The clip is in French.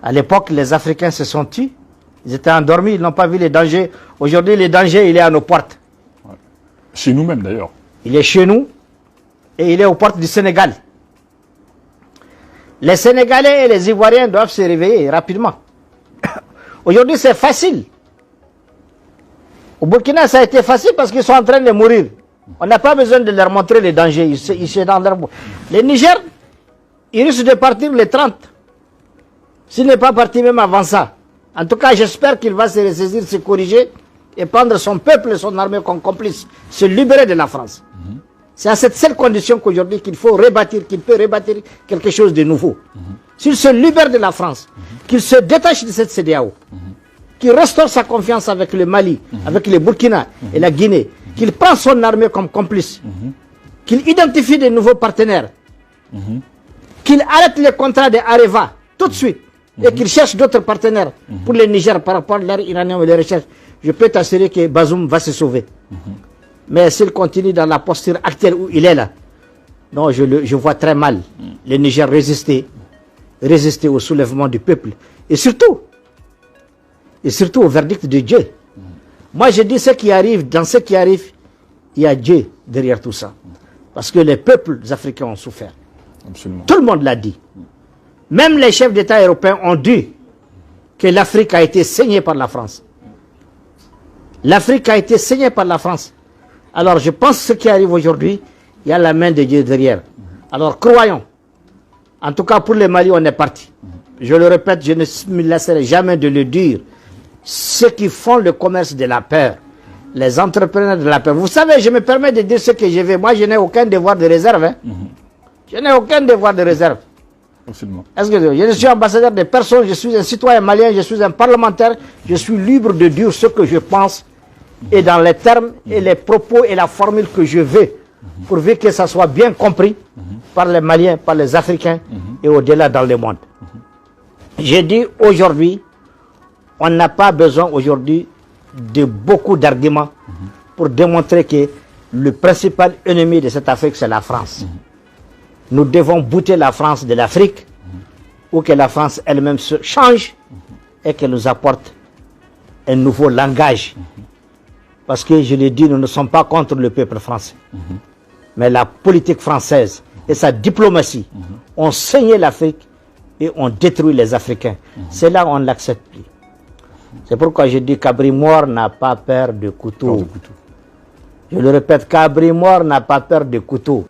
À l'époque, les Africains se sont tus. Ils étaient endormis, ils n'ont pas vu les dangers. Aujourd'hui, les dangers, il est à nos portes. Ouais. Chez nous-mêmes, d'ailleurs. Il est chez nous et il est aux portes du Sénégal. Les Sénégalais et les Ivoiriens doivent se réveiller rapidement. Aujourd'hui, c'est facile. Au Burkina, ça a été facile parce qu'ils sont en train de mourir. On n'a pas besoin de leur montrer les dangers. Ils sont dans leur... Les Niger, ils risquent de partir les 30. S'il n'est pas parti même avant ça. En tout cas, j'espère qu'il va se ressaisir, se corriger et prendre son peuple et son armée comme complice. Se libérer de la France. C'est à cette seule condition qu'aujourd'hui qu'il faut rebâtir, qu'il peut rebâtir quelque chose de nouveau. S'il se libère de la France, qu'il se détache de cette CEDEAO, qu'il restaure sa confiance avec le Mali, avec le Burkina et la Guinée, qu'il prend son armée comme complice, qu'il identifie de nouveaux partenaires, qu'il arrête les contrats de Areva tout de suite et qu'il cherche d'autres partenaires pour le Niger par rapport à l'air iranien et les recherches. Je peux t'assurer que Bazoum va se sauver. Mais s'il continue dans la posture actuelle où il est là, non, je vois très mal le Niger résister au soulèvement du peuple et surtout au verdict de Dieu. Moi, je dis ce qui arrive, dans ce qui arrive, il y a Dieu derrière tout ça. Parce que les peuples africains ont souffert. Absolument. Tout le monde l'a dit. Même les chefs d'État européens ont dit que l'Afrique a été saignée par la France. L'Afrique a été saignée par la France. Alors, je pense que ce qui arrive aujourd'hui, il y a la main de Dieu derrière. Alors, croyons. En tout cas, pour le Mali, on est parti. Je le répète, je ne me lasserai jamais de le dire. Ceux qui font le commerce de la peur, les entrepreneurs de la peur. Vous savez, je me permets de dire ce que je veux. Moi, je n'ai aucun devoir de réserve. Hein. Je n'ai aucun devoir de réserve. Est-ce que je suis ambassadeur de personne, je suis un citoyen malien, je suis un parlementaire, je suis libre de dire ce que je pense et dans les termes et les propos et la formule que je veux, pourvu que ça soit bien compris par les Maliens, par les Africains et au-delà dans le monde. J'ai dit aujourd'hui, on n'a pas besoin aujourd'hui de beaucoup d'arguments pour démontrer que le principal ennemi de cette Afrique, c'est la France. Nous devons bouter la France de l'Afrique ou que la France elle-même se change et qu'elle nous apporte un nouveau langage. Parce que, je l'ai dit, nous ne sommes pas contre le peuple français. Mais la politique française et sa diplomatie ont saigné l'Afrique et ont détruit les Africains. C'est là où on ne l'accepte plus. C'est pourquoi je dis qu'Abri Mort n'a pas peur de couteau. Je le répète, qu'Abri Mort n'a pas peur de couteau.